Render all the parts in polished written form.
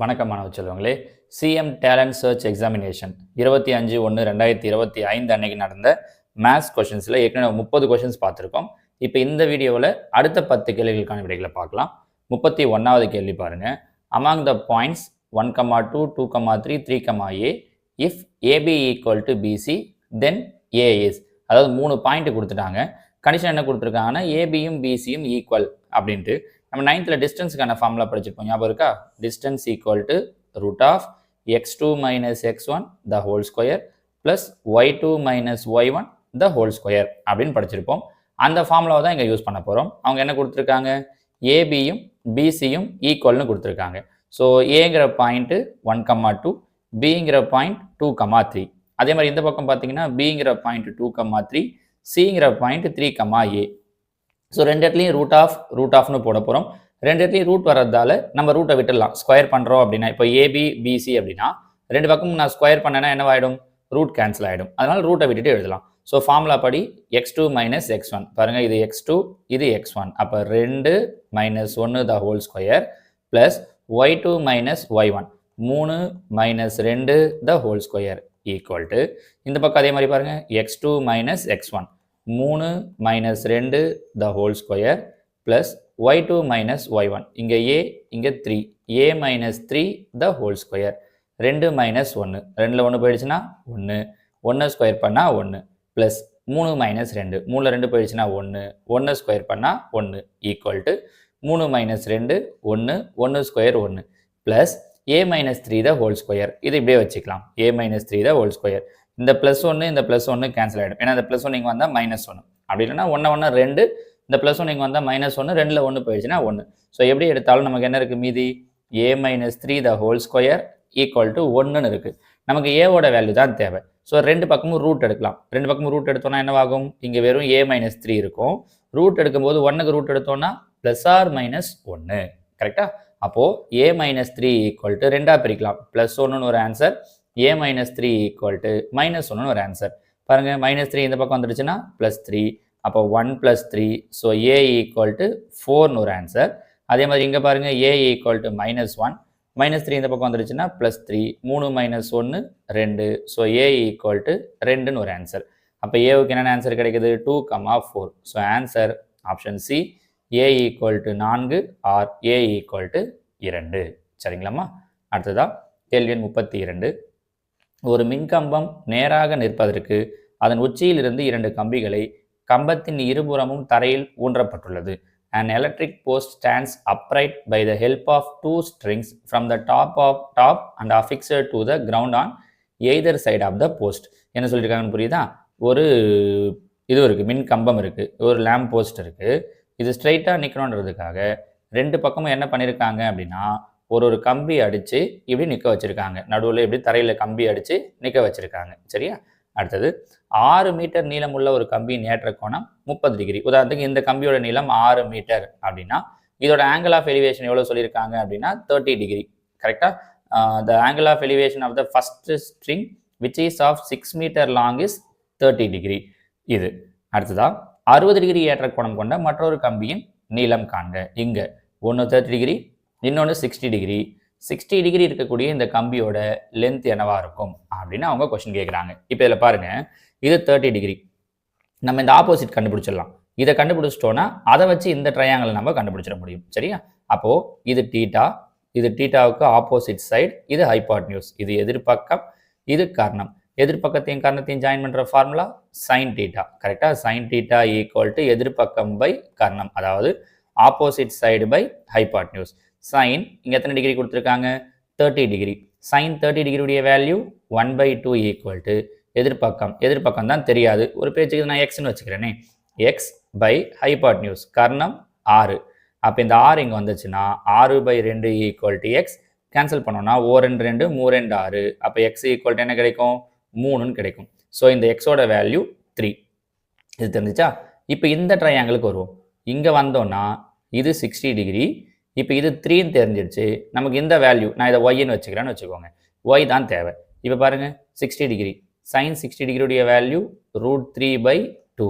வணக்கம் மாணவ செல்வங்களே. சிஎம் டேலண்ட் சர்ச் எக்ஸாமினேஷன் 25/1/2025 அன்னைக்கு நடந்த மேத்ஸ் கொஷின்ஸில் ஏற்கனவே 30 கொஷின்ஸ் பார்த்துருக்கோம். இப்போ இந்த வீடியோவில் அடுத்த 10 கேள்விகளுக்கான விடைகளை பார்க்கலாம். 31வது கேள்வி பாருங்க. Among the points 1,2, 2,3, 3,a if AB equal to BC then A is, அதாவது 3 பாயிண்ட் கொடுத்துட்டாங்க. கண்டிஷன் என்ன கொடுத்துருக்காங்கன்னா ஏபியும் பிசியும் ஈக்குவல் அப்படின்ட்டு. நம்ம 9th டிஸ்டன்ஸுக்கான ஃபார்முலா படிச்சிருப்போம், ஞாபகம் இருக்கா? Distance equal to root of x2 minus x1 the whole square plus y2 minus y1 the whole square அப்படின்னு படிச்சிருப்போம். அந்த ஃபார்முலாவை தான் இங்கே யூஸ் பண்ண போகிறோம். அவங்க என்ன கொடுத்துருக்காங்க? ஏபியும் பிசியும் ஈக்குவல்னு கொடுத்துருக்காங்க. ஸோ ஏங்கிற பாயிண்ட்டு 1,2, பிங்கிற பாயிண்ட் 2,3. அதே மாதிரி இந்த பக்கம் பார்த்தீங்கன்னா பிங்கிற பாயிண்ட் 2,3, சிங்கிற பாயிண்ட் 3,a. ஸோ ரெண்டு இடத்துலையும் ரூட் ஆஃப்னு போட போகிறோம். ரெண்டு இடத்துலையும் ரூட் வர்றதால நம்ம ரூட்டை விட்டுடலாம். ஸ்கொயர் பண்ணுறோம் அப்படின்னா, இப்போ ஏபி பிசி அப்படின்னா ரெண்டு பக்கமும் நான் ஸ்கொயர் பண்ணேன்னா என்னவாயிடும்? ரூட் கேன்சல் ஆகிடும். அதனால் ரூட்டை விட்டுட்டு எழுதலாம். ஸோ ஃபார்முலா படி x2 மைனஸ் x1, பாருங்கள் இது x2 இது x1, அப்போ 2 minus 1 the whole square plus y2 minus y1 3 minus 2 the whole square equal to இந்த பக்கம் அதே மாதிரி பாருங்கள் x2 மைனஸ் x1 3 மைனஸ் 2 த whole square plus y2 minus y1, இங்கே a இங்கே 3, a minus 3 the whole square 2 minus 1, 2ல் 1 போயிடுச்சுன்னா 1, 1 square பண்ணால் 1 ப்ளஸ் 3 மைனஸ் 2, 3ல் 2 போயிடுச்சுன்னா 1, 1 ஸ்கொயர் பண்ணால் 1 equal to 3 minus 2 1, 1 square 1 plus a minus 3 the whole square. இது இப்படியே வச்சுக்கலாம், a minus 3 the whole square. இந்த ப்ளஸ் 1 இந்த ப்ளஸ் 1 கேன்சல் ஆகிடும். ஏன்னா இந்த ப்ளஸ் 1 இங்கே வந்தால் மைனஸ் 1, அப்படி இல்லைன்னா 1 1 2, இந்த ப்ளஸ் 1 இங்கே வந்தால் மைனஸ் 1, 2ல் 1 போயிடுச்சுன்னா 1. ஸோ எப்படி எடுத்தாலும் நமக்கு என்ன இருக்குது மீதி? a minus 3 the whole square equal to 1ன்னு இருக்குது. நமக்கு ஏவோட வேல்யூ தான் தேவை. ஸோ ரெண்டு பக்கமும் ரூட் எடுக்கலாம். ரெண்டு பக்கமும் ரூட் எடுத்தோன்னா என்னவாகும்? இங்கே வெறும் a மைனஸ் 3 இருக்கும். ரூட் எடுக்கும்போது 1க்கு ரூட் எடுத்தோன்னா ப்ளஸ் ஆர் மைனஸ் 1, கரெக்டாக? அப்போது a மைனஸ் 3 ஈக்குவல் டு ரெண்டாக பிரிக்கலாம். ப்ளஸ் 1ன்னு ஒரு answer, a minus 3 equal to minus 1ன்னு ஒரு ஆன்சர். பாருங்கள் மைனஸ் 3 இந்த பக்கம் வந்துடுச்சுன்னா ப்ளஸ் 3, அப்போ 1 plus 3, so a equal to 4ன்னு ஒரு ஆன்சர். அதே மாதிரி இங்கே பாருங்கள் a equal to minus 1, minus 3 இந்த பக்கம் வந்துடுச்சுன்னா plus 3, 3 minus 1 2, so a equal to 2ன்னு ஒரு ஆன்சர். அப்போ ஏவுக்கு என்னென்ன ஆன்சர் கிடைக்குது? 2,4. So answer option C, a equal to 4 or a equal to 2. சரிங்களாம்மா? அடுத்ததா கேள்வி எண் 32. ஒரு மின்கம்பம் நேராக நிற்பதற்கு அதன் உச்சியிலிருந்து 2 கம்பிகளை கம்பத்தின் இருபுறமும் தரையில் ஊன்றப்பட்டுள்ளது. An electric post stands upright by the help of 2 strings from the top and affixed to the ground on either side of the post. என்ன சொல்லியிருக்காங்கன்னு புரியுதா? ஒரு இது இருக்குது, மின் கம்பம் இருக்குது, ஒரு லேம்ப் போஸ்ட் இருக்குது. இது ஸ்ட்ரைட்டாக நிற்கணுன்றதுக்காக ரெண்டு பக்கமும் என்ன பண்ணியிருக்காங்க அப்படின்னா ஒரு கம்பி அடித்து இப்படி நிற்க வச்சுருக்காங்க. நடுவில் இப்படி தரையில் கம்பி அடித்து நிற்க வச்சுருக்காங்க. சரியா? அடுத்தது 6 மீட்டர் நீளம் உள்ள ஒரு கம்பியின் ஏற்ற கோணம் 30 டிகிரி. உதாரணத்துக்கு இந்த கம்பியோட நீளம் 6 மீட்டர் அப்படின்னா இதோட ஆங்கிள் ஆஃப் எலிவேஷன் எவ்வளோ சொல்லியிருக்காங்க அப்படின்னா 30 டிகிரி. கரெக்டாக? The angle of elevation of the first string which is of 6 metre long is 30 degree. இது அடுத்ததாக 60 டிகிரி ஏற்ற கோணம் கொண்ட மற்றொரு கம்பியின் நீளம் காண்க. இங்கே ஒன்று 30 டிகிரி, இன்னொன்று 60 டிகிரி. 60 டிகிரி இருக்கக்கூடிய இந்த கம்பியோட லென்த் என்னவா இருக்கும் அப்படின்னு அவங்க கொஸ்டின் கேட்குறாங்க. இப்போ இதில் பாருங்கள், இது 30 டிகிரி. நம்ம இந்த ஆப்போசிட் கண்டுபிடிச்சிடலாம். இதை கண்டுபிடிச்சிட்டோன்னா அதை வச்சு இந்த ட்ரையாங்கிள் நம்ம கண்டுபிடிச்சிட முடியும். சரியா? அப்போது இது டீட்டா, இது டீட்டாவுக்கு ஆப்போசிட் சைடு, இது ஹைபாட்னியூஸ், இது எதிர்பக்கம், இது கர்ணம். எதிர்பக்கத்தையும் கர்ணத்தையும் ஜாயின் பண்ணுற ஃபார்முலா சைன் டீட்டா. கரெக்டாக? சைன் டீட்டா ஈக்குவல் டு எதிர்பக்கம் பை கர்ணம், அதாவது opposite side by hypotenuse. Sine இங்கே எத்தனை டிகிரி கொடுத்துருக்காங்க? 30 டிகிரி. சைன் 30 டிகிரியுடைய வேல்யூ 1/2 ஈக்குவல் டு எதிர்பக்கம் தான் தெரியாது, ஒரு பேச்சுக்கு நான் எக்ஸ்ன்னு வச்சுக்கிறேனே, எக்ஸ் பை ஹைபாட்னியூஸ், கர்ணம் 6. அப்போ இந்த 6 இங்கே வந்துச்சுன்னா 6/2 ஈக்குவல் டு எக்ஸ். கேன்சல் பண்ணோன்னா 4 2 2 3 2 6. அப்போ எக்ஸ் ஈக்குவல் டு என்ன கிடைக்கும்? 3ன்னு கிடைக்கும். ஸோ இந்த எக்ஸோட வேல்யூ 3. இது தெரிஞ்சிச்சா? இப்போ இந்த ட்ரையாங்கிளுக்கு வருவோம். இங்கே வந்தோன்னா இது 60 டிகிரி. இப்போ இது 3ன்னு தெரிஞ்சிடுச்சு. நமக்கு இந்த வேல்யூ நான் இதை ஒய்ன்னு வச்சுக்கிறேன்னு வச்சுக்கோங்க. ஒய் தான் தேவை. இப்போ பாருங்கள் 60 டிகிரி, சைன் 60 டிகிரியுடைய வேல்யூ √3/2.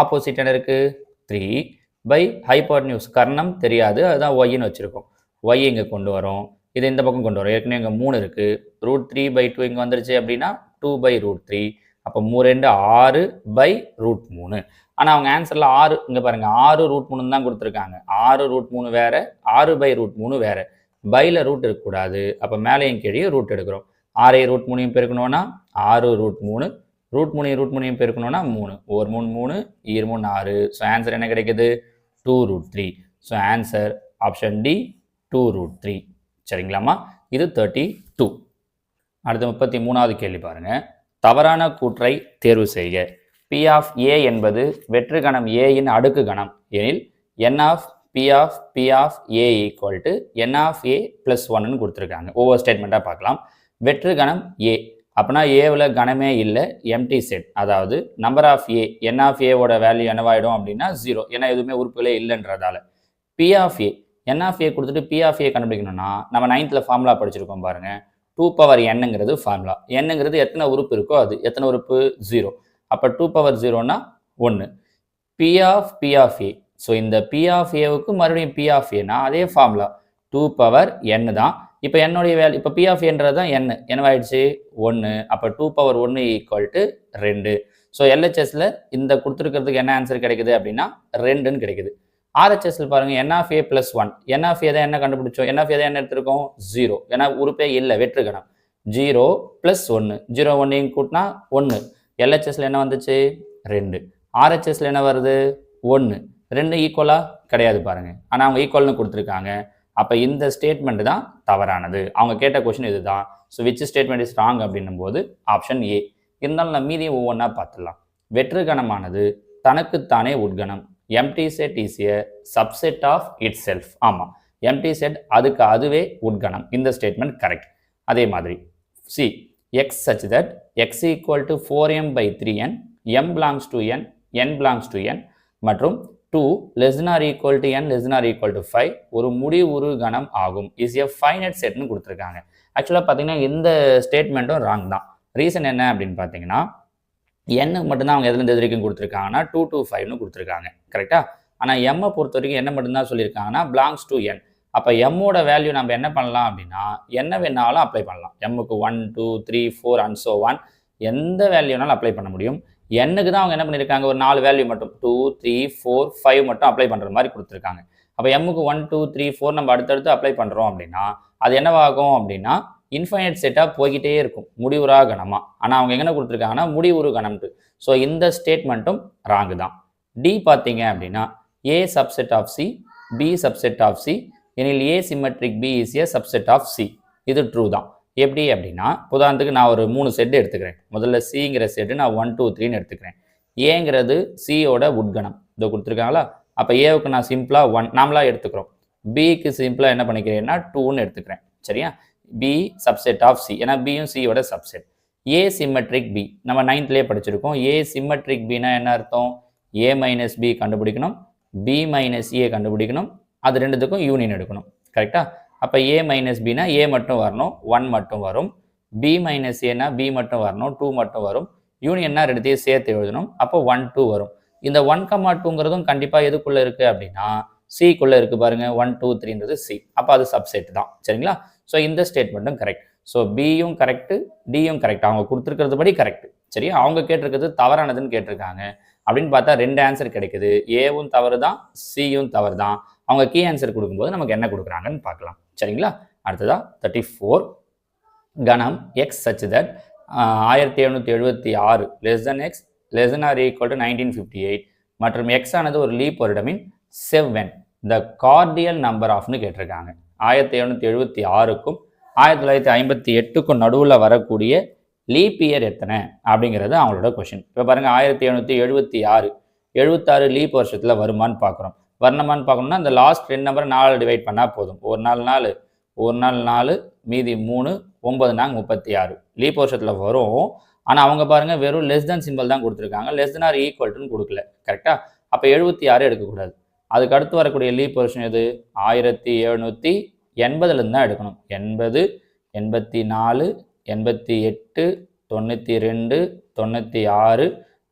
ஆப்போசிட் என்ன இருக்குது? 3 பை ஹைபாட்னியூஸ், கர்ணம் தெரியாது, அதுதான் ஒய்ன்னு வச்சுருக்கோம். ஒய் இங்கே கொண்டு வரோம். இதை இந்த பக்கம் கொண்டு வரோம். ஏற்கனவே இங்கே 3 இருக்குது. √3/2 இங்கே வந்துருச்சு அப்படின்னா 2/√3. அப்போ 2 6/√3. ஆனால் அவங்க ஆன்சரில் 6 இங்கே பாருங்கள் 6√3 தான் கொடுத்துருக்காங்க. 6√3 வேறு, 6/√3 வேறு. பையில் ரூட் இருக்கக்கூடாது. அப்போ மேலேயும் கீழே ரூட் எடுக்கிறோம். 6 பெருக்கணும்னா 6√3, √3 பெருக்கணும்னா 3, 1 3 3, 2 3 6. ஸோ ஆன்சர் என்ன கிடைக்குது? 2√3. So answer option D 2√3. சரிங்களாம்மா? இது 32. அடுத்து 33வது கேள்வி பாருங்க. தவறான கூற்றை தேர்வு செய்க. P of A என்பது வெற்று கணம் A இன் அடுக்கு கணம் எனில் N of P of A equal to N of A plus 1 கொடுத்துருக்காங்க. ஒவ்வொரு ஸ்டேட்மெண்ட்டாக பார்க்கலாம். வெற்று கணம் A அப்படின்னா ஏவில் கணமே இல்லை, எம்டி செட். அதாவது number of A, N of A ஓட வேல்யூ என்னவாயிடும் அப்படின்னா 0. ஏன்னா எதுவுமே உறுப்புகளே இல்லைன்றதால. P of A, N of A கொடுத்துட்டு P of A கண்டுபிடிக்கணும்னா நம்ம 9th ஃபார்முலா படிச்சிருக்கோம் பாருங்க. 2n formula. என்னங்கிறது எத்தனை உறுப்பு இருக்கோ அது. எத்தனை உறுப்பு? 0. அப்போ 2 1. P of A. ஸோ இந்த P of Aவுக்கு மறுபடியும் P of Aனா அதே ஃபார்முலா 2n தான். இப்போ என்னுடைய வேல்யூ, இப்போ P of Aன்றது தான் n. என்னவாயிடுச்சு? 1. அப்போ 2 ஈக்குவல் டு 2. ஸோ LHSல இந்த கொடுத்துருக்கிறதுக்கு என்ன ஆன்சர் கிடைக்குது அப்படின்னா 2ன்னு கிடைக்குது. RHSல பாருங்கள் N of A plus 1. N of A தான் என்ன கண்டுபிடிச்சோம்? N of A தான் என்ன எடுத்திருக்கோம்? 0. ஏன்னா உறுப்பே இல்லை, வெற்று கணம். 0 + 1. 0 1 கூட்டினா 1. LHSல என்ன வந்துச்சு? 2. RHSல என்ன வருது? 1. 2 ஈக்குவலா கிடையாது பாருங்க. ஆனால் அவங்க ஈக்குவல்னு கொடுத்துருக்காங்க. அப்போ இந்த ஸ்டேட்மெண்ட் தான் தவறானது. அவங்க கேட்ட கொஸ்டின் இதுதான். So which statement is wrong அப்படின்னும் போது ஆப்ஷன் ஏ. இருந்தாலும் நம்ம மீதியும் ஒவ்வொன்றா பார்த்துடலாம். வெற்று கணமானது தனக்குத்தானே உட்கணம். Empty set is a subset of itself. ஆமாம், எம்டி செட் அதுக்கு அதுவே உட்கணம். இந்த ஸ்டேட்மெண்ட் கரெக்ட். அதே மாதிரி C x such that x equal to 4m/3n, m belongs to n, n belongs to n மற்றும் 2 less than or equal to n less than or equal to 5 ஒரு முடிவுறு கணம் ஆகும். இஸ் எ ஃபைனைட் செட்னு கொடுத்துருக்காங்க. ஆக்சுவலாக பார்த்தீங்கன்னா இந்த ஸ்டேட்மெண்ட்டும் ராங் தான். Reason என்ன அப்படின்னு பார்த்தீங்கன்னா எண்ணுக்கு மட்டும்தான் அவங்க எதுலேருந்து எது வரைக்கும் கொடுத்துருக்காங்கன்னா 2 to 5னு கொடுத்துருக்காங்க. கரெக்டாக? ஆனால் எம்மை பொறுத்த வரைக்கும் என்ன மட்டும்தான் சொல்லியிருக்காங்கன்னா பிலாங்ஸ் டு n. அப்போ எம்மோட வேல்யூ நம்ம என்ன பண்ணலாம் அப்படின்னா என்ன வேணாலும் அப்ளை பண்ணலாம். எம்முக்கு 1 2 3 4 and so on எந்த வேல்யூனாலும் அப்ளை பண்ண முடியும். எண்ணுக்கு தான் அவங்க என்ன பண்ணியிருக்காங்க? ஒரு 4 வேல்யூ மட்டும் 2 3 4 5 மட்டும் அப்ளை பண்ணுற மாதிரி கொடுத்துருக்காங்க. அப்போ எம்முக்கு 1 2 3 4 நம்ம அடுத்தடுத்து அப்ளை பண்ணுறோம் அப்படின்னா அது என்னவாகும் அப்படின்னா இன்ஃபைனைட் செட்டாக போய்கிட்டே இருக்கும், முடிவுறா கணமா. ஆனால் அவங்க எங்கே கொடுத்துருக்காங்கன்னா முடிவுறு கணம்ட்டு. ஸோ இந்த ஸ்டேட்மெண்ட்டும் ராங்கு தான். டி பார்த்தீங்க அப்படின்னா A subset of C, B subset of C எனில் A symmetric B is a subset of C. இது ட்ரூ தான். எப்படி அப்படின்னா உதாரணத்துக்கு நான் ஒரு 3 செட்டு எடுத்துக்கிறேன். முதல்ல சிங்கிற செட்டு நான் 1 2 3ன்னு எடுத்துக்கிறேன். ஏங்கிறது சியோட உட்கணம். இதை கொடுத்துருக்காங்களா? அப்போ ஏவுக்கு நான் சிம்பிளாக 1 நாமளாக எடுத்துக்கிறோம். பிக்கு சிம்பிளாக என்ன பண்ணிக்கிறேன்னா 2ன்னு எடுத்துக்கிறேன். சரியா? பி சப்செட் ஆஃப் சி, ஏன்னா பியும் சியோட சப்செட். ஏ சிமெட்ரிக் பி நம்ம 9thலேயே படிச்சிருக்கோம். ஏ சிமெட்ரிக் பின்னா என்ன அர்த்தம்? ஏ மைனஸ் பி கண்டுபிடிக்கணும், பி மைனஸ் ஏ கண்டுபிடிக்கணும், அது ரெண்டுத்துக்கும் யூனியன் எடுக்கணும். கரெக்டாக? அப்போ ஏ மைனஸ் பினா ஏ மட்டும் வரணும், 1 மட்டும் வரும். பி மைனஸ் ஏனா பி மட்டும் வரணும், 2 மட்டும் வரும். யூனியன்னா ரெண்டுத்தையும் சேர்த்து எழுதணும். அப்போ 1 2 வரும். இந்த 1,2ங்கிறதும் கண்டிப்பாக எதுக்குள்ளே இருக்குது அப்படின்னா சிக்குள்ளே இருக்குது பாருங்கள். 1 2 3ன்றது சி. அப்போ அது சப்செட் தான். சரிங்களா? ஸோ இந்த ஸ்டேட்மெண்ட்டும் கரெக்ட். ஸோ பியும் கரெக்டு, டியும் கரெக்ட். அவங்க கொடுத்துருக்கிறது படி கரெக்ட். சரியா? அவங்க கேட்டிருக்கிறது தவறானதுன்னு கேட்டிருக்காங்க. அப்படின்னு பார்த்தா 2 ஆன்சர் கிடைக்குது. ஏவும் தவறு தான், சியும் தவறு தான். அவங்க கீ ஆன்சர் கொடுக்கும்போது நமக்கு என்ன கொடுக்குறாங்கன்னு பார்க்கலாம். சரிங்களா? அடுத்ததா 34 கணம் X such that 1776 less than X less than or equal to 1958 மற்றும் எக்ஸ் ஆனது ஒரு லீப் வருடமின் செவ்வென் த கார்டியல் நம்பர் ஆஃப்னு கேட்டிருக்காங்க. 1776க்கும் 1958க்கும் நடுவில் வரக்கூடிய லீப் இயர் எத்தனை அப்படிங்கிறது அவங்களோட கொஷின். இப்போ பாருங்கள் 1776 76 லீப் வருஷத்தில் வருமானு பார்க்குறோம். வரணுமான்னு பார்க்கணும்னா அந்த லாஸ்ட் 2 நம்பரை 4 டிவைட் பண்ணால் போதும். ஒரு நாள் 4 மீதி 3 9 நாங்க 36 லீப் வருஷத்தில் வரும். ஆனால் அவங்க பாருங்கள் வெறும் லெஸ் தென் சிம்பிள் தான் கொடுத்துருக்காங்க. லெஸ் தென் ஆர் ஈக்குவல்ட்டுன்னு கொடுக்கல. கரெக்டாக? அப்போ 76 எடுக்கக்கூடாது. அதுக்கு அடுத்து வரக்கூடிய லீப் வருஷம் எது? 1780லேருந்து தான் எடுக்கணும். 80 84 88 92 96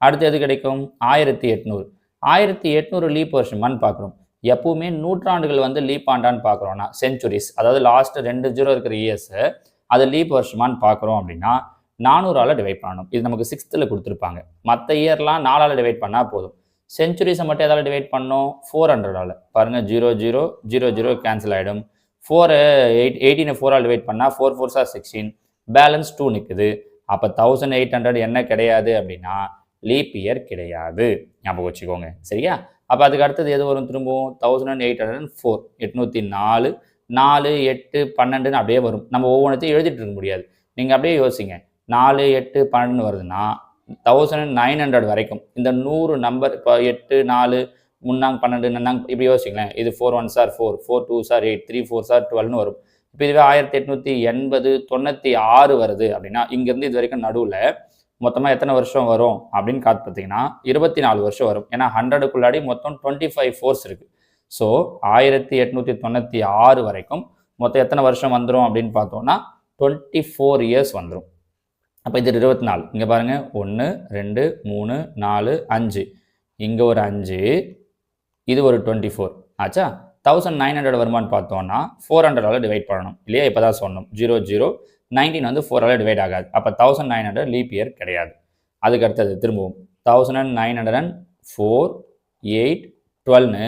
அடுத்து எது கிடைக்கும்? 1800 லீப் வருஷமானு பார்க்குறோம். எப்பவுமே நூற்றாண்டுகள் வந்து லீப் ஆண்டான்னு பார்க்குறோன்னா செஞ்சுரிஸ், அதாவது லாஸ்ட் 2 ஜீரோ இருக்கிற இயர்ஸை அது லீப் வருஷமானு பார்க்குறோம் அப்படின்னா 400ஆல் டிவைட் பண்ணணும். இது நமக்கு 6th கொடுத்துருப்பாங்க. மற்ற இயர்லாம் 4ஆல் டிவைட் பண்ணால் போதும். செஞ்சுரிஸை மட்டும் எதால் டிவைட் பண்ணோம்? 400ஆல். பாருங்கள் 0 0 0 0 கேன்சல் ஆகிடும். 18 4ஆல் டிவைட் பண்ணால் 4 4s are 16, பேலன்ஸ் 2 நிற்குது. அப்போ 1800 என்ன கிடையாது அப்படின்னா லீப் இயர் கிடையாது. ஞாபகம் வச்சுக்கோங்க. சரியா? அப்போ அதுக்கு அடுத்தது எது வரும்? திரும்பவும் 1804, 804, 4 8 12 அப்படியே வரும். நம்ம ஒவ்வொன்றத்தையும் எழுதிட்டு இருக்க முடியாது. நீங்கள் அப்படியே யோசிங்க. 4 8 12 வருதுன்னா 1900 வரைக்கும் இந்த 100 நம்பர், இப்போ 8 4 முன்னாங்க 12 நன்னாங்க இப்படி யோசிங்களேன். இது 4 1s are 4, 4 2s are 8, 3 4s are 12ன்னு வரும். இப்போ இதுவே 1880 96 வருது அப்படின்னா இங்கேருந்து இது வரைக்கும் நடுவில் மொத்தமாக எத்தனை வருஷம் வரும் அப்படின்னு பார்த்தீங்கன்னா 24 வருஷம் வரும். ஏன்னா 100க்குள்ளாடி மொத்தம் 25 4s இருக்குது. ஸோ 1896 வரைக்கும் மொத்தம் எத்தனை வருஷம் வந்துடும் அப்படின்னு பார்த்தோம்னா 24 இயர்ஸ் வந்துடும். அப்போ இது 24. இங்கே பாருங்கள் 1 2 3 4 5, இங்கே ஒரு 5, இது ஒரு 24 ஆச்சா. 1900 வருமானு பார்த்தோம்னா 400ஆல் டிவைட் பண்ணணும் இல்லையா? இப்போ தான் சொன்னோம் 0 0 19 வந்து 4ஆல் டிவைட் ஆகாது. அப்போ 1900 லீப் இயர் கிடையாது. அதுக்கு அடுத்தது திரும்பவும் 1904 8 12ன்னு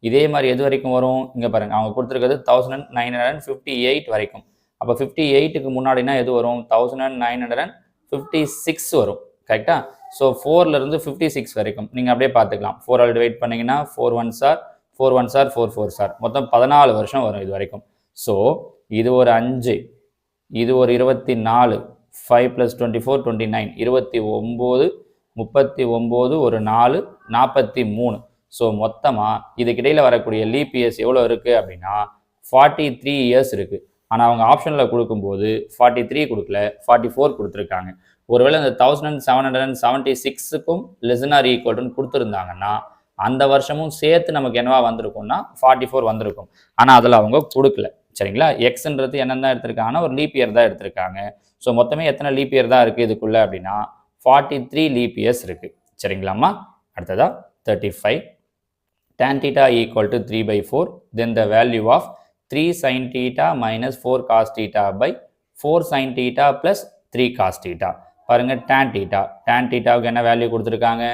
இதே மாதிரி எது வரைக்கும் வரும்? இங்கே பாருங்கள் அவங்க கொடுத்துருக்கிறது 1958 வரைக்கும். அப்போ 58க்கு முன்னாடினா எது வரும்? 1956 வரும். கரெக்டாக? ஸோ 4லேருந்து 56 வரைக்கும் நீங்கள் அப்படியே பார்த்துக்கலாம். 4ஆல் டிவைட் பண்ணிங்கன்னா 4 1s are 4 1s are 4 4s are மொத்தம் 14 வருஷம் வரும் இது வரைக்கும். ஸோ இது ஒரு 5, இது ஒரு 24, 5 + 24 29, 29 39 ஒரு 4 43. ஸோ மொத்தமாக இதுக்கிடையில் வரக்கூடிய லீப் இயர்ஸ் எவ்வளோ இருக்குது அப்படின்னா 43 இயர்ஸ் இருக்குது. ஆனால் அவங்க ஆப்ஷனில் கொடுக்கும்போது 43 கொடுக்கல, 44 கொடுத்துருக்காங்க. ஒருவேளை இந்த 1776க்கும் ≤ கொடுத்துருந்தாங்கன்னா அந்த வருஷமும் சேர்த்து நமக்கு என்னவா வந்திருக்கும்னா 44 வந்திருக்கும். ஆனால் அதில் அவங்க கொடுக்கல. சரிங்களா? எக்ஸ்ன்றது என்னென்ன எடுத்திருக்காங்கன்னா ஒரு லீப் இயர் தான் எடுத்திருக்காங்க. ஸோ மொத்தமே எத்தனை லீப் இயர் தான் இருக்குது இதுக்குள்ளே அப்படின்னா 43 லீப் இயர்ஸ் இருக்குது. சரிங்களாம்மா? அடுத்ததா 35 tan theta = 3/4, then the value of 3 sin theta minus 4 cos theta by 4 sin theta plus 3 cos theta. பாருங்கள் tan theta, tan thetaவுக்கு என்ன வேல்யூ கொடுத்துருக்காங்க?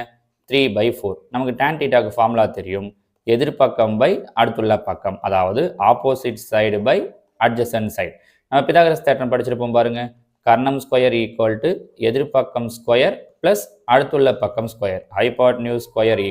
3/4. நமக்கு tan thetaவுக்கு ஃபார்முலா தெரியும். எதிர்பக்கம் பை அடுத்துள்ள பக்கம், அதாவது opposite side by adjacent side. நம்ம பிதாகரஸ் தேற்றம் படிச்சிருப்போம் பாருங்கள். கர்ணம் ஸ்கொயர் = எதிர்பக்கம் ஸ்கொயர் ப்ளஸ் அடுத்துள்ள பக்கம் square. Hypotenuse square =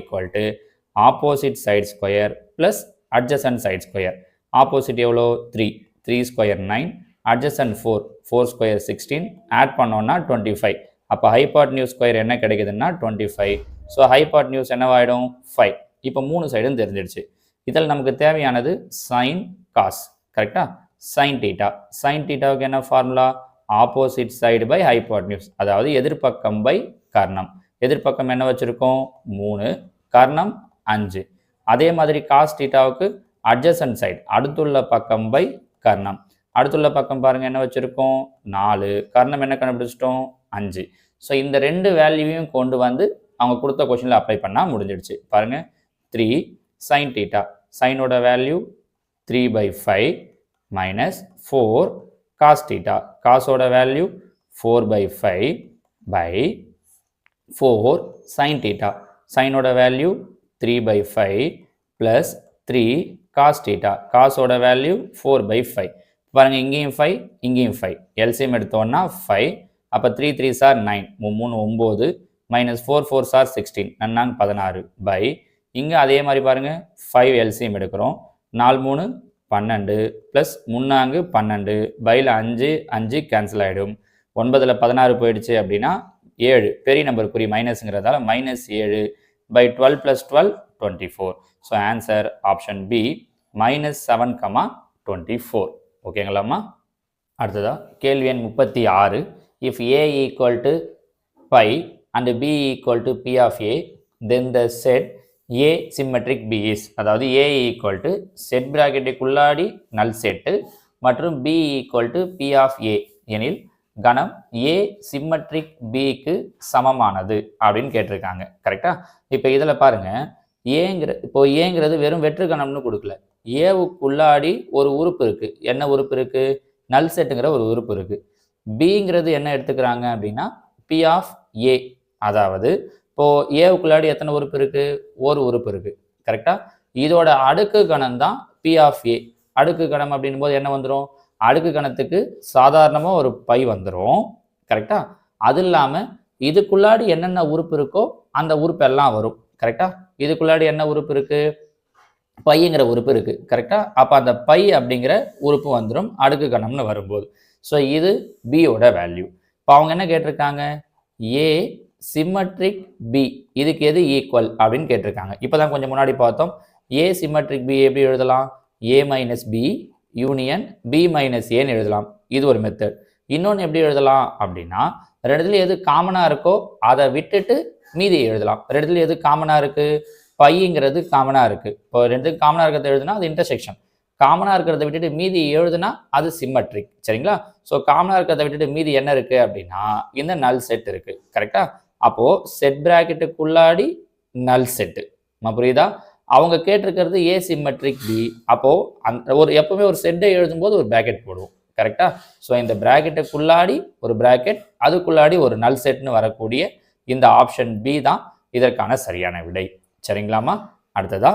opposite side square plus adjacent side square. Opposite எவ்வளோ? 3, 3 ஸ்கொயர் 9, அட்ஜசன்ட் 4, 4 ஸ்கொயர் 16, ஆட் பண்ணோன்னா 25. அப்போ ஹைபாட்னியூஸ் ஸ்கொயர் என்ன கிடைக்குதுன்னா 25. ஸோ ஹைபாட்னியூஸ் என்னவாயிடும்? 5. இப்போ 3 சைடும் தெரிஞ்சிடுச்சு. இதில் நமக்கு தேவையானது சைன் காஸ். கரெக்டாக? Sine theta. சைன் தீட்டாவுக்கு என்ன formula? Opposite side by hypotenuse, அதாவது எதிர்பக்கம் பை கர்ணம். எதிர்பக்கம் என்ன வச்சுருக்கோம்? 3, கர்ணம் 5. அதே மாதிரி காஸ் தீட்டாவுக்கு அட்ஜசன்ட் சைடு, அடுத்துள்ள பக்கம் பை கர்ணம். அடுத்துள்ள பக்கம் பாருங்கள் என்ன வச்சுருக்கோம்? 4, கர்ணம் என்ன கண்டுபிடிச்சிட்டோம்? 5. ஸோ இந்த 2 வேல்யூவையும் கொண்டு வந்து அவங்க கொடுத்த கொஷனில் அப்ளை பண்ணால் முடிஞ்சிடுச்சு. பாருங்கள் 3 சைன் தீட்டா, சைனோட வேல்யூ 3/5 மைனஸ் 4 காஸ் தீட்டா, காசோட வேல்யூ 4/5 பை 4 சைன் தீட்டா, சைனோட வேல்யூ 3/5 ப்ளஸ் 3 காஸ் தீட்டா, காசோட வேல்யூ 4/5. பாருங்கள் இங்கேயும் 5, இங்கேயும் 5. எல்சிஎம் எடுத்தோன்னா 5. அப்போ 3 3s are 9, 3 9, minus 4 4s are 16, நன்னாங்க 16 பை இங்கே அதே மாதிரி பாருங்கள் 5 எல்சிஎம் எடுக்கிறோம். 4 3 12 ப்ளஸ் முன்னாங்கு 12 பையில் 5 5 கேன்சல் ஆகிடும். 9ல் 16 போயிடுச்சு அப்படின்னா 7, பெரிய நம்பர் குறி மைனஸுங்கிறதால -7 by 12 + 12 24. So answer option B -7,24. ஓகேங்களாம்மா? அடுத்ததா கேள்வி எண் 36. If A = pi and B = P of A, then the set A symmetric B is, அதாவது A = செட் பிராக்கெட்டுக்குள்ளாடி நல் செட்டு மற்றும் B = P of A எனில் கணம் A சிம்மெட்ரிக் Bக்கு சமமானது அப்படின்னு கேட்டிருக்காங்க. கரெக்டா? இப்போ இதில் பாருங்கள் இப்போ ஏங்கிறது வெறும் வெற்று கணம்னு கொடுக்கல. ஏவுக்குள்ளாடி ஒரு உறுப்பு இருக்கு. என்ன உறுப்பு இருக்கு? நல் செட்டுங்கிற ஒரு உறுப்பு இருக்கு. பிங்கிறது என்ன எடுத்துக்கிறாங்க அப்படின்னா பி ஆஃப் ஏ. அதாவது இப்போ ஏவுக்குள்ளாடி எத்தனை உறுப்பு இருக்கு? ஒரு உறுப்பு இருக்கு. கரெக்டா? இதோட அடுக்கு கணம் தான் பி ஆஃப் ஏ. அடுக்கு கணம் அப்படின்னும் போது என்ன வந்துடும்? அடுக்கு கணத்துக்கு சாதாரணமாக ஒரு பை வந்துடும். கரெக்டா? அது இல்லாமல் இதுக்குள்ளாடி என்னென்ன உறுப்பு இருக்கோ அந்த உறுப்பு எல்லாம் வரும். கரெக்டா? இதுக்குள்ளாடி என்ன உறுப்பு இருக்கு? பைங்கிற உறுப்பு இருக்கு. கரெக்டா? அப்போ அந்த பை அப்படிங்கிற உறுப்பு வந்துடும் அடுக்கு கணம்னு வரும்போது. ஸோ இது பியோட வேல்யூ. இப்போ அவங்க என்ன கேட்டிருக்காங்க? ஏ சிமெட்ரிக் பி இதுக்கு எது ஈக்குவல் அப்படின்னு கேட்டிருக்காங்க. இப்போ தான் கொஞ்சம் முன்னாடி பார்த்தோம். ஏ சிமெட்ரிக் பி எப்படி எழுதலாம்? A minus B union B minus ஏன்னு எழுதலாம். இது ஒரு மெத்தட். இன்னொன்று எப்படி எழுதலாம் அப்படின்னா ரெண்டுத்துல எது காமனாக இருக்கோ அதை விட்டுட்டு மீதி எழுதலாம். ரெண்டுத்துல எது காமனாக இருக்கு? பைங்கிறது காமனாக இருக்குது. இப்போ ரெண்டுக்கு காமனாக இருக்கிறத எழுதுனா அது இன்டர்செக்ஷன். காமனாக இருக்கிறத விட்டுட்டு மீதி எழுதுனா அது சிம்மெட்ரிக். சரிங்களா? ஸோ காமனாக இருக்கிறத விட்டுட்டு மீதி என்ன இருக்குது அப்படின்னா இந்த நல் செட் இருக்குது. கரெக்டாக? அப்போது செட் பிராக்கெட்டுக்குள்ளாடி நல் செட்டு. புரியுதா? அவங்க கேட்டிருக்கிறது ஏ சிம்மெட்ரிக் பி. அப்போது அந்த எப்பவுமே ஒரு செட்டை எழுதும்போது ஒரு பிராக்கெட் போடுவோம். கரெக்டா? ஸோ இந்த பிராக்கெட்டுக்குள்ளாடி ஒரு பிராக்கெட், அதுக்குள்ளாடி ஒரு நல் செட்னு வரக்கூடிய இந்த ஆப்ஷன் பி தான் இதற்கான சரியான விடை. சரிங்களாமா? அடுத்ததா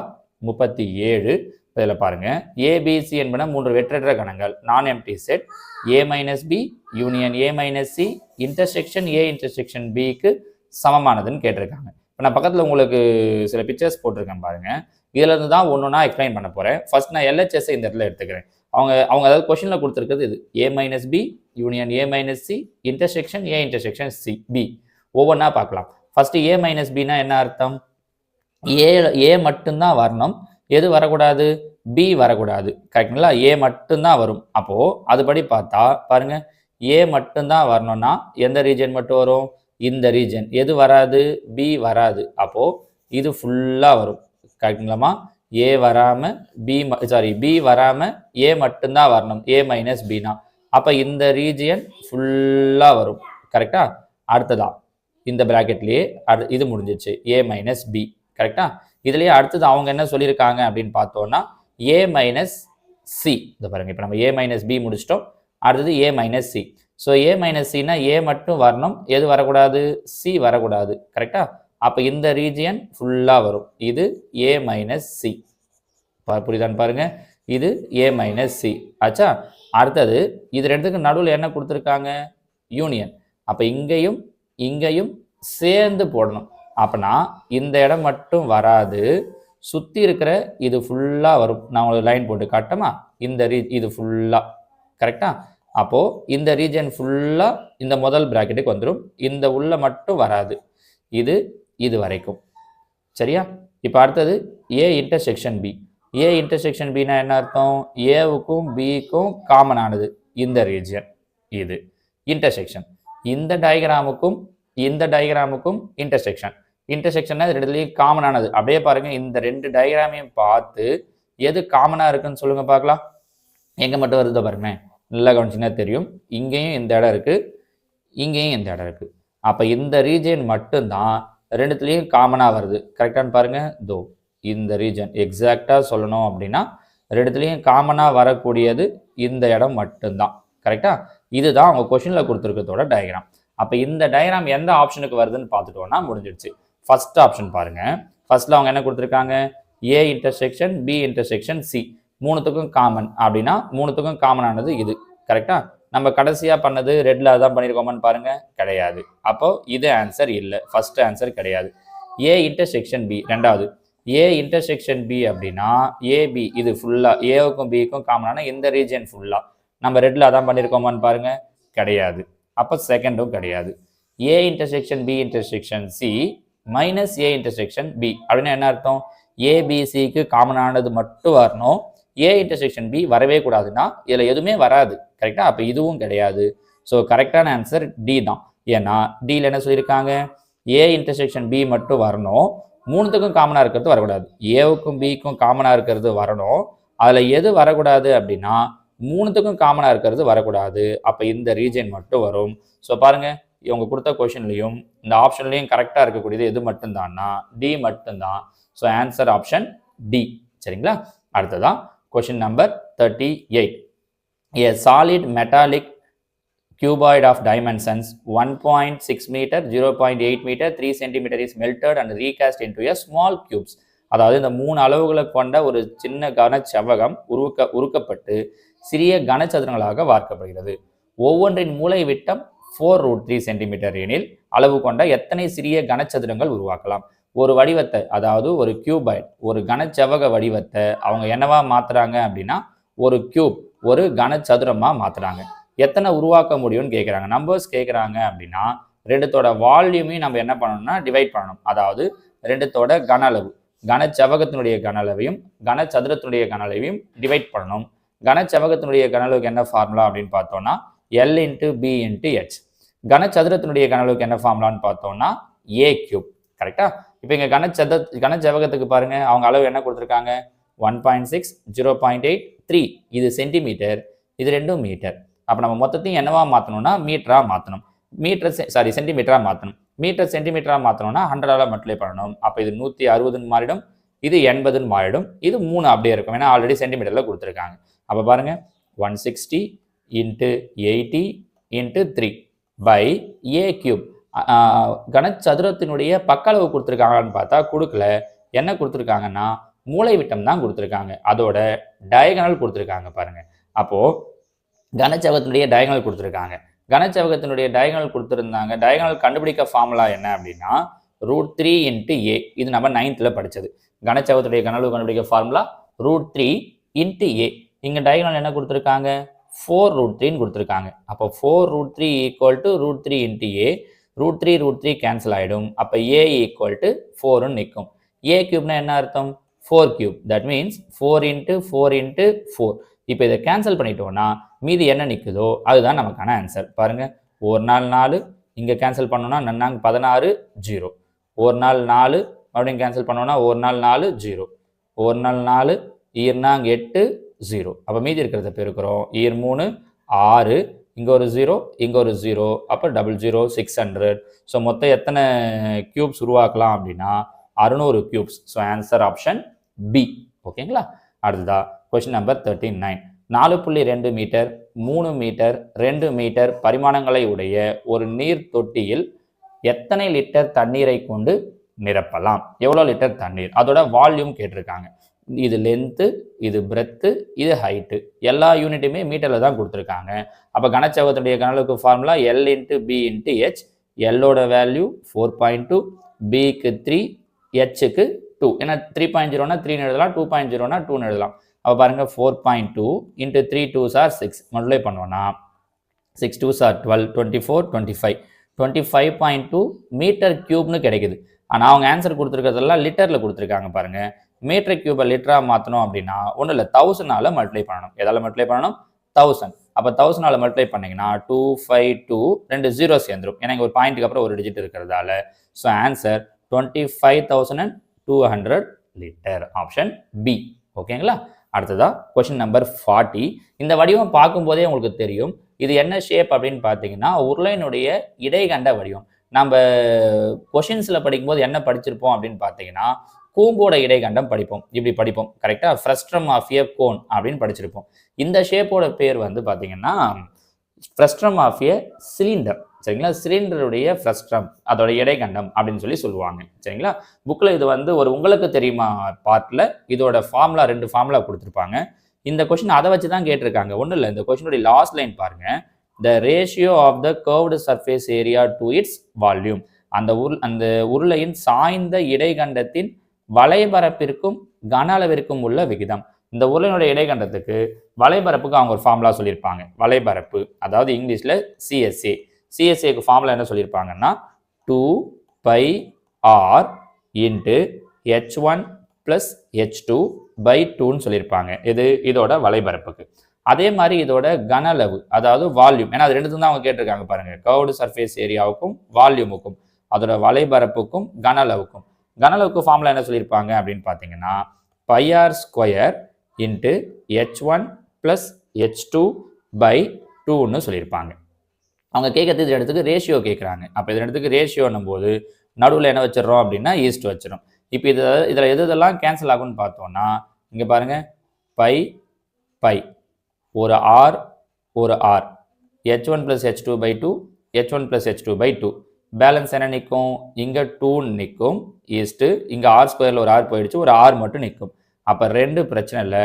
37. இதில் பாருங்க, ஏபிசி என்பன 3 வெற்றற்ற கணங்கள். நான் empty set A minus B union A minus C intersection A intersection பிக்கு சமமானதுன்னு கேட்டிருக்காங்க. இப்போ நான் பக்கத்தில் உங்களுக்கு சில பிக்சர்ஸ் போட்டிருக்கேன் பாருங்க. இதுல இருந்து தான் ஒன்றுனா எக்ஸ்பிளைன் பண்ண போகிறேன். ஃபர்ஸ்ட் நான் எல்ஹெச்எஸ் இந்த இடத்துல எடுத்துக்கிறேன். அவங்க அதாவது கொஸ்டினில் கொடுத்துருக்கிறது இது A minus B union A minus C intersection A intersection C B. ஒவ்வொன்றா பார்க்கலாம். ஃபர்ஸ்ட் ஏ மைனஸ் பின்னா என்ன அர்த்தம்? ஏ மட்டும்தான் வரணும். எது வரக்கூடாது? பி வரக்கூடாது. கரெக்டுங்களா? ஏ மட்டும்தான் வரும். அப்போது அதுபடி பார்த்தா பாருங்க, ஏ மட்டும்தான் வரணும்னா எந்த ரீஜன் மட்டும் வரும்? இந்த ரீஜன். எது வராது? பி வராது. அப்போது இது ஃபுல்லாக வரும். கரெக்டுங்களாமா? ஏ வராமல் பி வராமல் ஏ மட்டும்தான் வரணும். ஏ மைனஸ் பினா அப்போ இந்த ரீஜியன் ஃபுல்லாக வரும். கரெக்டா? அடுத்ததா இந்த பிராக்கெட்லேயே இது முடிஞ்சிச்சு. ஏ மைனஸ் பி. கரெக்டா? இதுலேயே அடுத்தது அவங்க என்ன சொல்லியிருக்காங்க அப்படின்னு பார்த்தோன்னா ஏ மைனஸ் சி. இந்த பாருங்க, இப்போ நம்ம ஏ மைனஸ் பி முடிச்சிட்டோம். அடுத்தது ஏ மைனஸ் சி. ஸோ ஏ மைனஸ் சின்னா ஏ மட்டும் வரணும். எது வரக்கூடாது? சி வரக்கூடாது. கரெக்டா? அப்போ இந்த ரீஜியன் ஃபுல்லாக வரும். இது ஏ மைனஸ் சி. புரியுதான்னு பாருங்க. இது ஏ மைனஸ் சி ஆச்சா. அடுத்தது இது ரெண்டுத்துக்கு நடுவில் என்ன கொடுத்துருக்காங்க? யூனியன். அப்போ இங்கேயும் இங்கேயும் சேர்ந்து போடணும். அப்போனா இந்த இடம் மட்டும் வராது, சுற்றி இருக்கிற இது ஃபுல்லாக வரும். நான் உங்களுக்கு லைன் போட்டு காட்டமா? இது ஃபுல்லாக. கரெக்டா? அப்போது இந்த ரீஜன் ஃபுல்லாக இந்த முதல் பிராக்கெட்டுக்கு வந்துடும். இந்த உள்ள மட்டும் வராது. இது வரைக்கும். சரியா? இப்போ அடுத்தது A intersection B. A intersection பின்னா என்ன அர்த்தம்? ஏவுக்கும் பிக்கும் காமன் ஆனது இந்த ரீஜியன். இது இன்டர்செக்ஷன். இந்த டயக்ராமுக்கும் இன்டர்செக்ஷன். இன்டர்செக்ஷன்னா இது ரெண்டுலேயும் காமன் ஆனது. அப்படியே பாருங்க, இந்த ரெண்டு டயக்ராமையும் பார்த்து எது காமனாக இருக்குன்னு சொல்லுங்க பார்க்கலாம். எங்கே மட்டும் வருதோ பாருங்க, நல்லா கவனிச்சிங்கன்னா தெரியும். இங்கேயும் இந்த இடம் இருக்குது, இங்கேயும் இந்த இடம் இருக்குது. அப்போ இந்த ரீஜன் மட்டும்தான் ரெண்டுத்துலேயும் காமனாக வருது. கரெக்டானு பாருங்க. இந்த ரீஜன் எக்ஸாக்டாக சொல்லணும் அப்படின்னா ரெண்டுத்துலேயும் காமனாக வரக்கூடியது இந்த இடம் மட்டும்தான். கரெக்டா? இதுதான் அவங்க கொஸ்டினில் கொடுத்துருக்கிறதோட டயக்ராம். அப்போ இந்த டயக்ராம் எந்த ஆப்ஷனுக்கு வருதுன்னு பார்த்துட்டோம்னா முடிஞ்சிடுச்சு. ஃபர்ஸ்ட் ஆப்ஷன் பாருங்க. ஃபர்ஸ்ட்ல அவங்க என்ன கொடுத்துருக்காங்க? A intersection B intersection C மூணுத்துக்கும் காமன் அப்படின்னா மூணுத்துக்கும் காமன் ஆனது இது. கரெக்டா? நம்ம கடைசியாக பண்ணது ரெட்ல தான் பண்ணியிருக்கோமான்னு பாருங்க. கிடையாது. அப்போ இது ஆன்சர் இல்லை. ஃபர்ஸ்ட் ஆன்சர் கிடையாது. ஏ இன்டர்செக்ஷன் பி ரெண்டாவது. ஏ இன்டர்செக்ஷன் பி அப்படின்னா ஏபி இது ஃபுல்லாக ஏவுக்கும் பிக்கும் காமனான இந்த ரீஜன் ஃபுல்லாக நம்ம ரெட்ல தான் பண்ணியிருக்கோமான்னு பாருங்க. கிடையாது. அப்போ செகண்டும் கிடையாது. A intersection B intersection C minus A intersection B அப்படின்னா என்ன அர்த்தம்? ஏபிசிக்கு காமனானது மட்டும் வரணும். ஏ இன்டர்செக்ஷன் பி வரவே கூடாதுன்னா இதில் எதுவுமே வராது. கரெக்டாக? அப்போ இதுவும் கிடையாது. ஸோ கரெக்டான ஆன்சர் டி தான். ஏன்னா டியில் என்ன சொல்லியிருக்காங்க? ஏ இன்டர்செக்ஷன் பி மட்டும் வரணும், மூணுத்துக்கும் காமனாக இருக்கிறது வரக்கூடாது. ஏவுக்கும் பிக்கும் காமனாக இருக்கிறது வரணும். அதில் எது வரக்கூடாது அப்படின்னா மூணுத்துக்கும் காமனாக இருக்கிறது வரக்கூடாது. அப்போ இந்த ரீஜன் மட்டும் வரும். ஸோ பாருங்கள், இவங்க கொடுத்த கொஷின்லையும் இந்த ஆப்ஷன்லையும் கரெக்டாக இருக்கக்கூடியது எது மட்டும்தான்னா டி மட்டும்தான். So answer option D. சரிங்களா? அடுத்ததான் question number 38. A solid metallic cuboid of dimensions 1.6 meter, 0.8 meter, 3 centimeter is melted and recast into a small cubes. அதாவது இந்த 3 அளவுகளை கொண்ட ஒரு சின்ன கனச்செவ்வகம் உருக்கப்பட்டு சிறிய கனச்சதுரங்களாக வார்க்கப்படுகிறது. ஒவ்வொன்றின் மூலை விட்டம் 4√3 சென்டிமீட்டர் எனில் அளவு கொண்ட எத்தனை சிறிய கனச்சதுரங்கள் உருவாக்கலாம்? ஒரு வடிவத்தை, அதாவது ஒரு கியூபாய்ட், ஒரு கனச்செவ்வக வடிவத்தை அவங்க என்னவா மாத்துறாங்க அப்படின்னா ஒரு கியூப், ஒரு கனச்சதுரமா மாத்துறாங்க. எத்தனை உருவாக்க முடியும்னு கேட்குறாங்க. நம்பர்ஸ் கேட்குறாங்க அப்படின்னா ரெண்டுத்தோட வால்யூமையும் நம்ம என்ன பண்ணணும்னா டிவைட் பண்ணணும். அதாவது ரெண்டுத்தோட கன அளவு, கனச்செவ்வகத்தினுடைய கன அளவையும் கனச்சதுரத்தினுடைய கன அளவையும் டிவைட் பண்ணணும். கனச்செவ்வகத்தினுடைய கன அளவுக்கு என்ன ஃபார்முலா அப்படின்னு பார்த்தோம்னா L into B into H. கனச்சதுரத்தினுடைய கன அளவுக்கு என்ன ஃபார்முலான்னு பார்த்தோம்னா ஏ கியூப். கரெக்டா? இப்போ இங்கே கனச்செவ்வகத்துக்கு பாருங்க, அவங்க அளவு என்ன கொடுத்துருக்காங்க? 1.6, 0.8, 3. இது சென்டிமீட்டர், இது 2 மீட்டர். அப்போ நம்ம மொத்தத்தையும் என்னவா மாற்றணும்னா மீட்டரா மாற்றணும். சென்டிமீட்டரா மாற்றணும். மீட்டர் சென்டிமீட்டரா மாற்றணும்னா 100ஆல் மல்டிப்ளை பண்ணணும். அப்போ இது 160 மாறிடும், இது 80 மாறிடும், இது 3 அப்படியே இருக்கும். ஏன்னா ஆல்ரெடி சென்டிமீட்டரில் கொடுத்துருக்காங்க. அப்போ பாருங்க 160 into 80 into 3 by A cube. கனச்சதுரத்தினுடைய பக்க அளவு கொடுத்துருக்காங்கன்னு பார்த்தா கொடுக்கல. என்ன கொடுத்துருக்காங்கன்னா மூலை விட்டம் தான் கொடுத்துருக்காங்க, அதோட டயகனல் கொடுத்துருக்காங்க பாருங்க. அப்போ கனச்செவ்வகத்தினுடைய டயகனல் கொடுத்துருக்காங்க. கனச்செவ்வகத்தினுடைய டயகனல் கொடுத்துருந்தாங்க. டயகனல் கண்டுபிடிக்க ஃபார்முலா என்ன அப்படின்னா √3 இன்ட்டு ஏ. இது நம்ம 9th படித்தது. கனச்செவ்வகத்துடைய கனவு கண்டுபிடிக்க ஃபார்முலா √3 இன்ட்டு ஏ. இங்கே டயகனல் என்ன கொடுத்துருக்காங்க? 4√3 கொடுத்துருக்காங்க. அப்போ 4√3 equal to √3 into A. √3 cancel ஆகிடும். அப்போ ஏ ஈக்குவல் டு 4ன்னு நிற்கும். ஏ கியூப்னா என்ன அர்த்தம்? 4 cube. That means 4 into 4 into 4. இப்போ இதை கேன்சல் பண்ணிட்டோம்னா மீதி என்ன நிற்குதோ அதுதான் நமக்கான ஆன்சர். பாருங்கள், 1 நாள் 4 இங்கே கேன்சல் பண்ணோன்னா நன்னாங்க 16 0. 1 நாள் 4 மறுபடியும் கேன்சல் பண்ணோன்னா 1 நாள் 4 0. 1 நாள் 4 ஈர்னாங்க 8 0. அப்போ மீதி இருக்கிறத பெருக்கிறோம். 3 6, இங்கே ஒரு 0, இங்கே ஒரு 0, அப்போ 00 600. ஸோ மொத்தம் எத்தனை கியூப்ஸ் உருவாக்கலாம் அப்படின்னா 600 cubes. So answer option B. ஓகேங்களா? அடுத்ததா question number 39. 4.2 metre, 3 metre, 2 metre பரிமாணங்களை உடைய ஒரு நீர் தொட்டியில் எத்தனை லிட்டர் தண்ணீரை கொண்டு நிரப்பலாம்? எவ்வளோ லிட்டர் தண்ணீர்? அதோட வால்யூம் கேட்டிருக்காங்க. இது லென்த்து, இது பிரெத்து, இது ஹைட்டு. எல்லா யூனிட்டுமே மீட்டரில் தான் கொடுத்துருக்காங்க. அப்போ கனச்செவ்வகத்துடைய கனவுக்கு formula L into B into H. எல்லோட வேல்யூ 4.2, பிக்கு 3, ஹெச்சுக்கு 2. ஏன்னா 3.0னா 3ன்னு எழுதலாம், 2.0னா 2ன்னு எழுதலாம். அப்போ பாருங்கள் 4.2 இன்ட்டு 3 2s are 6 மல்டிப்ளை பண்ணுவோன்னா 6 2s are 12, 24, 25. 25.2 மீட்டர் கியூப்னு கிடைக்குது. ஆனால் அவங்க ஆன்சர் கொடுத்துருக்கிறதெல்லாம் லிட்டரில் கொடுத்துருக்காங்க பாருங்கள். மீட்டர் கியூபை லிட்டராக மாற்றணும் அப்படின்னா ஒன்றும் இல்லை, 1000ஆல் மல்டிப்ளை பண்ணணும். எதால் மல்டிப்ளை பண்ணணும்? 1000. அப்போ 1000ஆல் மல்டிப்ளை பண்ணிங்கன்னா 252 2 0 சேர்ந்துடும். ஏன்னா இங்கே ஒரு பாயிண்ட்டுக்கு அப்புறம் ஒரு டிஜிட் இருக்கிறதால. So answer 25,200 litre. Option B. ஓகேங்களா? அடுத்ததா கொஸ்டின் நம்பர் 40. இந்த வடிவம் பார்க்கும்போதே உங்களுக்கு தெரியும் இது என்ன ஷேப் அப்படின்னு பார்த்தீங்கன்னா உருளையினுடைய இடைகண்ட வடிவம். நம்ம கொஷின்ஸில் படிக்கும்போது என்ன படிச்சிருப்போம் அப்படின்னு பார்த்தீங்கன்னா கூம்போட இடைகண்டம் படிப்போம். இப்படி படிப்போம். கரெக்டாக? ஃப்ரஸ்ட்ரம் ஆஃப் ஏ கோன் அப்படின்னு படிச்சிருப்போம். இந்த ஷேப்போட பேர் வந்து பார்த்தீங்கன்னா ஃப்ரஸ்ட்ரம் ஆஃப் ஏ சிலிண்டர். சரிங்களா? சிலிண்டருடைய ஃப்ரஸ்ட்ரம், அதோட இடைகண்டம் அப்படின்னு சொல்லுவாங்க. சரிங்களா? புக்கில் இது வந்து ஒரு உங்களுக்கு தெரியுமா பார்ட்டில் இதோட ஃபார்முலா 2 ஃபார்முலா கொடுத்துருப்பாங்க. இந்த கொஸ்டின் அதை வச்சு தான் கேட்டிருக்காங்க. ஒன்றும் இல்லை, இந்த கொஸ்டினுடைய லாஸ்ட் லைன் பாருங்க. The ratio of the curved surface area to its volume. அந்த உருளையின் சாய்ந்த இடைகண்டத்தின் வலைபரப்பிற்கும் கன அளவிற்கும் உள்ள விகிதம். இந்த உருளையினுடைய இடைகண்டத்துக்கு வலைபரப்புக்கு அவங்க ஒரு ஃபார்முலா சொல்லியிருப்பாங்க. வலைபரப்பு, அதாவது இங்கிலீஷில் சிஎஸ்ஏ. சிஎஸ்ஏக்கு ஃபார்முலா என்ன சொல்லியிருப்பாங்கன்னா 2πr இன்ட்டு h1 + h2/2ன்னு சொல்லியிருப்பாங்க. இதோட வலைபரப்புக்கு. அதே மாதிரி இதோட கன அளவு, அதாவது வால்யூம். ஏன்னா அது 2 தான் அவங்க கேட்டிருக்காங்க பாருங்க. கர்வ்டு சர்ஃபேஸ் ஏரியாவுக்கும் வால்யூமுக்கும், அதோட வலைபரப்புக்கும் கன அளவுக்கும். கன அளவுக்கு ஃபார்முலா என்ன சொல்லியிருப்பாங்க அப்படின்னு பார்த்தீங்கன்னா πr² இன்ட்டு h1 + h2/2ன்னு சொல்லியிருப்பாங்க. அவங்க கேட்கறது இது இடத்துக்கு ரேஷியோ கேட்குறாங்க. அப்போ இது இடத்துக்கு ரேஷியோன்னும் போது நடுவில் என்ன வச்சிடறோம் அப்படின்னா ஈஸ்ட் வச்சிடும். இப்போ இதில் எதெல்லாம் கேன்சல் ஆகும்னு பார்த்தோம்னா இங்கே பாருங்கள் பை பை ஒரு ஆர் ஒரு r h1 + h2/2 h1 + h2/2 balance என்ன நிற்கும் இங்கே 2 நிற்கும் ஈஸ்ட்டு இங்கே ஆர் ஸ்கொயரில் ஒரு ஆர் போயிடுச்சு ஒரு ஆர் மட்டும் நிற்கும் அப்போ ரெண்டு பிரச்சனை இல்லை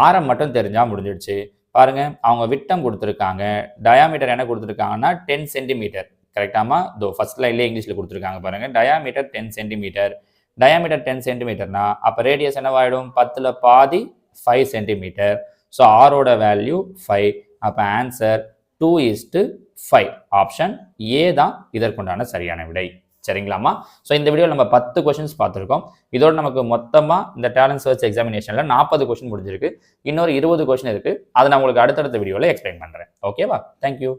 ஆரம் மட்டும் தெரிஞ்சால் முடிஞ்சிடுச்சு பாருங்க அவங்க விட்டம் கொடுத்துருக்காங்க டயாமீட்டர் என்ன கொடுத்துருக்காங்கன்னா 10 சென்டிமீட்டர் கரெக்டாமா தோ ஃபர்ஸ்ட் லைன்லேயே இங்கிலீஷில் கொடுத்துருக்காங்க பாருங்க டயாமீட்டர் 10 சென்டிமீட்டர் டயாமீட்டர் 10 சென்டிமீட்டர்னா அப்போ ரேடியஸ் என்னவாயிடும் 10ல் பாதி 5 சென்டிமீட்டர் ஸோ ஆரோட வேல்யூ 5 அப்போ ஆன்சர் 2:5 ஆப்ஷன் ஏ தான் இதற்குண்டான சரியான விடை சரிங்களாமா ஸோ இந்த வீடியோவில் நம்ம 10 கொஸ்டின்ஸ் பார்த்துருக்கோம் இதோட நமக்கு மொத்தமாக இந்த டேலண்ட் சர்ச் எக்ஸாமினேஷனில் 40 கொஸ்டின் முடிஞ்சிருக்கு இன்னொரு 20 கொஸ்டின் இருக்குது அதை நான் உங்களுக்கு அடுத்தடுத்த வீடியோவில் எக்ஸ்பிளைன் பண்ணுறேன் ஓகேவா தேங்க்யூ